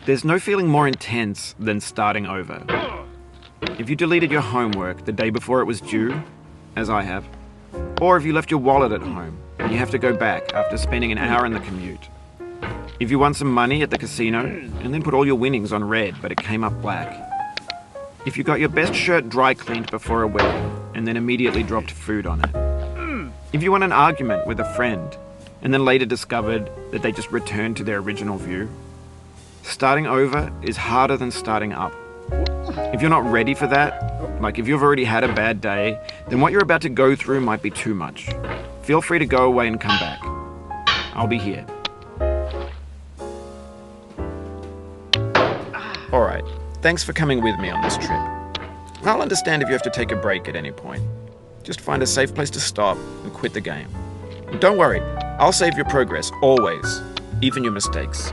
There's no feeling more intense than starting over. If you deleted your homework the day before it was due, as I have, or if you left your wallet at home and you have to go back after spending an hour in the commute. If you won some money at the casino and then put all your winnings on red but it came up black. If you got your best shirt dry cleaned before a wedding and then immediately dropped food on it. If you won an argument with a friend and then later discovered that they just returned to their original view. Starting over is harder than starting up. If you're not ready for that, like if you've already had a bad day, then what you're about to go through might be too much. Feel free to go away and come back. I'll be here. Alright, thanks for coming with me on this trip. I'll understand if you have to take a break at any point. Just find a safe place to stop and quit the game. And don't worry, I'll save your progress, always, even your mistakes.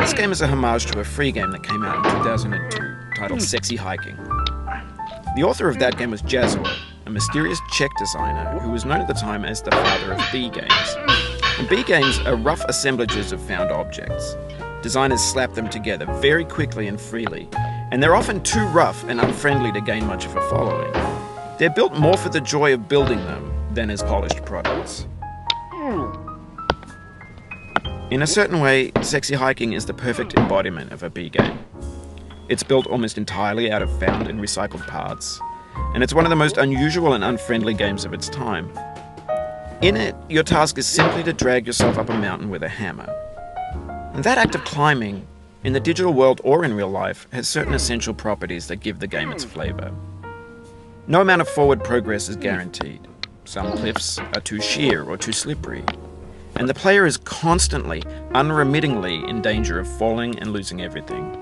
This game is a homage to a free game that came out in 2002, titled Sexy Hiking. The author of that game was Jazzuo, a mysterious Czech designer who was known at the time as the father of B games. And B games are rough assemblages of found objects. Designers slap them together very quickly and freely, and they're often too rough and unfriendly to gain much of a following. They're built more for the joy of building them than as polished products. In a certain way, Sexy Hiking is the perfect embodiment of a B game. It's built almost entirely out of found and recycled parts, and it's one of the most unusual and unfriendly games of its time. In it, your task is simply to drag yourself up a mountain with a hammer. And that act of climbing, in the digital world or in real life, has certain essential properties that give the game its flavor. No amount of forward progress is guaranteed. Some cliffs are too sheer or too slippery, and the player is constantly, unremittingly in danger of falling and losing everything.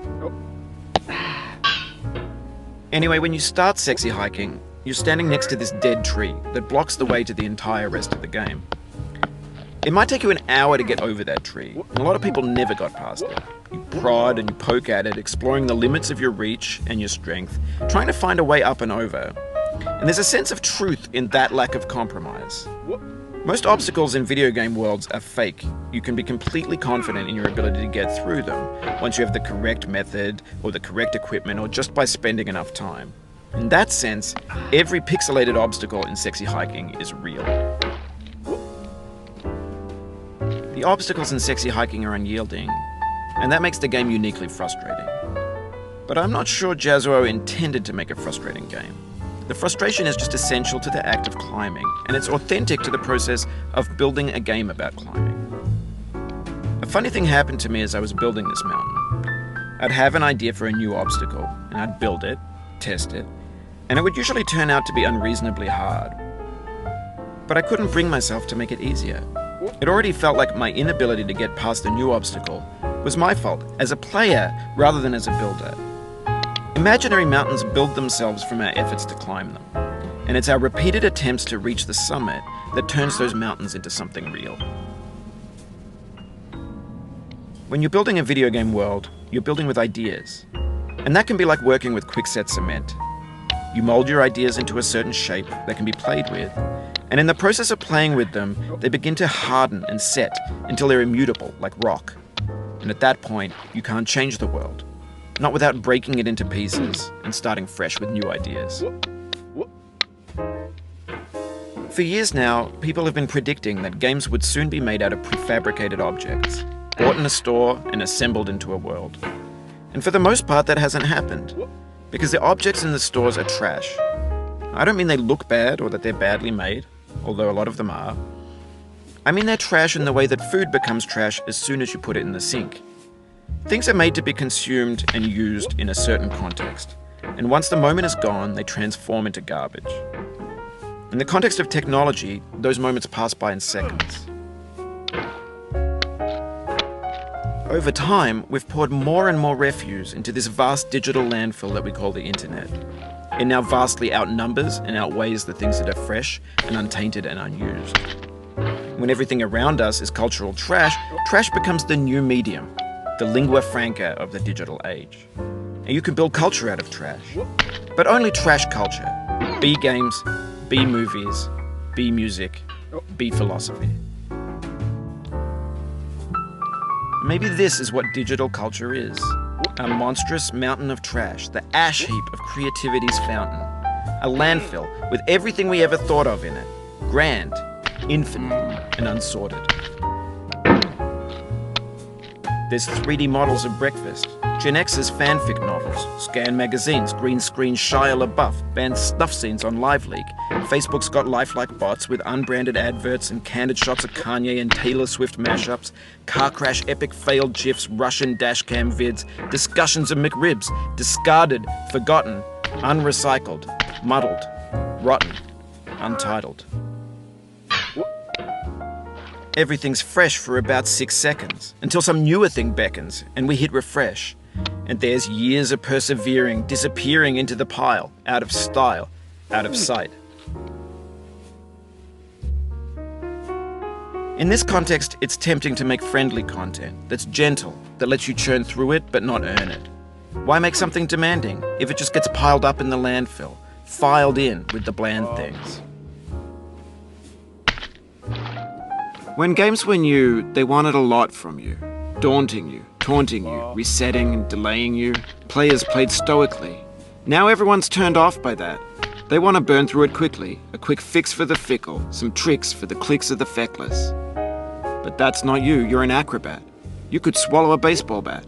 Anyway, when you start Sexy Hiking, you're standing next to this dead tree that blocks the way to the entire rest of the game. It might take you an hour to get over that tree, and a lot of people never got past it. You prod and you poke at it, exploring the limits of your reach and your strength, trying to find a way up and over. And there's a sense of truth in that lack of compromise. Most obstacles in video game worlds are fake. You can be completely confident in your ability to get through them once you have the correct method or the correct equipment or just by spending enough time. In that sense, every pixelated obstacle in Sexy Hiking is real. The obstacles in Sexy Hiking are unyielding, and that makes the game uniquely frustrating. But I'm not sure Jazzuo intended to make a frustrating game. The frustration is just essential to the act of climbing, and it's authentic to the process of building a game about climbing. A funny thing happened to me as I was building this mountain. I'd have an idea for a new obstacle, and I'd build it, test it, and it would usually turn out to be unreasonably hard. But I couldn't bring myself to make it easier. It already felt like my inability to get past the new obstacle was my fault as a player rather than as a builder. Imaginary mountains build themselves from our efforts to climb them, and it's our repeated attempts to reach the summit that turns those mountains into something real. When you're building a video game world, you're building with ideas, and that can be like working with quickset cement. You mold your ideas into a certain shape that can be played with, and in the process of playing with them, they begin to harden and set until they're immutable, like rock. And at that point, you can't change the world. Not without breaking it into pieces and starting fresh with new ideas. For years now, people have been predicting that games would soon be made out of prefabricated objects, bought in a store and assembled into a world. And for the most part, that hasn't happened, because the objects in the stores are trash. I don't mean they look bad or that they're badly made, although a lot of them are. I mean they're trash in the way that food becomes trash as soon as you put it in the sink. Things are made to be consumed and used in a certain context, and once the moment is gone, they transform into garbage. In the context of technology, those moments pass by in seconds. Over time, we've poured more and more refuse into this vast digital landfill that we call the internet. It now vastly outnumbers and outweighs the things that are fresh and untainted and unused. When everything around us is cultural trash, trash becomes the new medium, the lingua franca of the digital age. And you can build culture out of trash, but only trash culture. B games, B movies, B music, B philosophy. Maybe this is what digital culture is. A monstrous mountain of trash, the ash heap of creativity's fountain. A landfill with everything we ever thought of in it. Grand, infinite, and unsorted. There's 3D models of breakfast, Gen X's fanfic novels, scan magazines, green screen Shia LaBeouf, banned snuff scenes on LiveLeak. Facebook's got lifelike bots with unbranded adverts and candid shots of Kanye and Taylor Swift mashups, car crash epic failed GIFs, Russian dashcam vids, discussions of McRibs, discarded, forgotten, unrecycled, muddled, rotten, untitled. Everything's fresh for about 6 seconds, until some newer thing beckons, and we hit refresh. And there's years of persevering, disappearing into the pile, out of style, out of sight. In this context, it's tempting to make friendly content that's gentle, that lets you churn through it but not earn it. Why make something demanding if it just gets piled up in the landfill, filed in with the bland things? When games were new, they wanted a lot from you. Daunting you, taunting you, resetting and delaying you. Players played stoically. Now everyone's turned off by that. They want to burn through it quickly, a quick fix for the fickle, some tricks for the clicks of the feckless. But that's not you, you're an acrobat. You could swallow a baseball bat.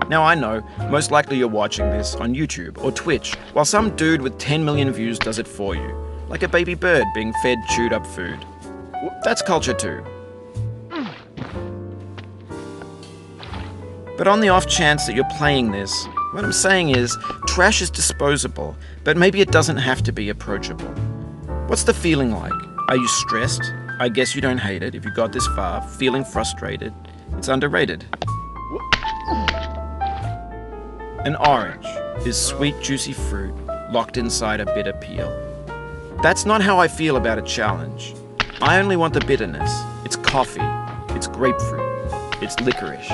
Now I know, most likely you're watching this on YouTube or Twitch, while some dude with 10 million views does it for you. Like a baby bird being fed chewed up food. That's culture too. But on the off chance that you're playing this, what I'm saying is, trash is disposable, but maybe it doesn't have to be approachable. What's the feeling like? Are you stressed? I guess you don't hate it if you got this far. Feeling frustrated? It's underrated. An orange is sweet, juicy fruit locked inside a bitter peel. That's not how I feel about a challenge. I only want the bitterness. It's coffee. It's grapefruit. It's licorice.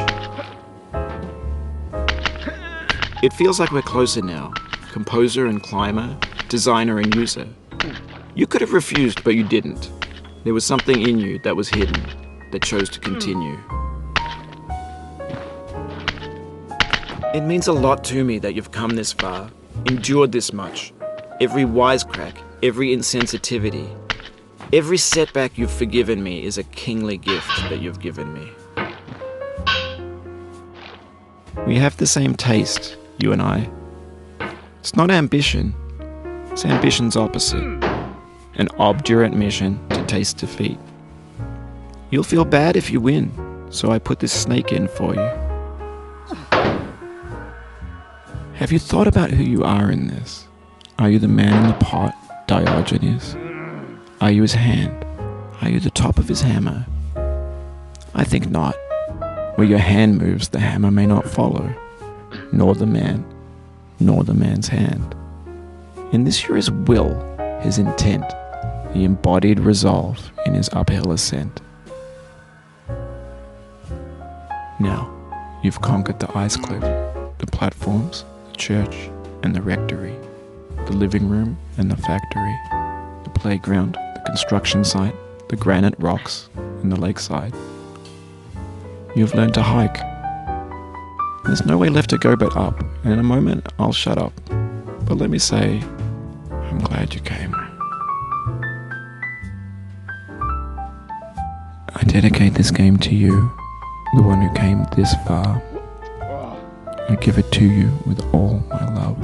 It feels like we're closer now. Composer and climber, designer and user. You could have refused, but you didn't. There was something in you that was hidden, that chose to continue. It means a lot to me that you've come this far, endured this much. Every wisecrack, every insensitivity, every setback you've forgiven me is a kingly gift that you've given me. We have the same taste, you and I. It's not ambition, it's ambition's opposite. An obdurate mission to taste defeat. You'll feel bad if you win, so I put this snake in for you. Have you thought about who you are in this? Are you the man in the pot, Diogenes? Are you his hand? Are you the top of his hammer? I think not. Where your hand moves, the hammer may not follow, nor the man, nor the man's hand. In this you're his will, his intent, the embodied resolve in his uphill ascent. Now, you've conquered the ice cliff, the platforms, the church, and the rectory, the living room and the factory, the playground, the construction site, the granite rocks, and the lakeside. You've learned to hike. There's no way left to go but up, and in a moment I'll shut up. But let me say, I'm glad you came. I dedicate this game to you, the one who came this far. I give it to you with all my love.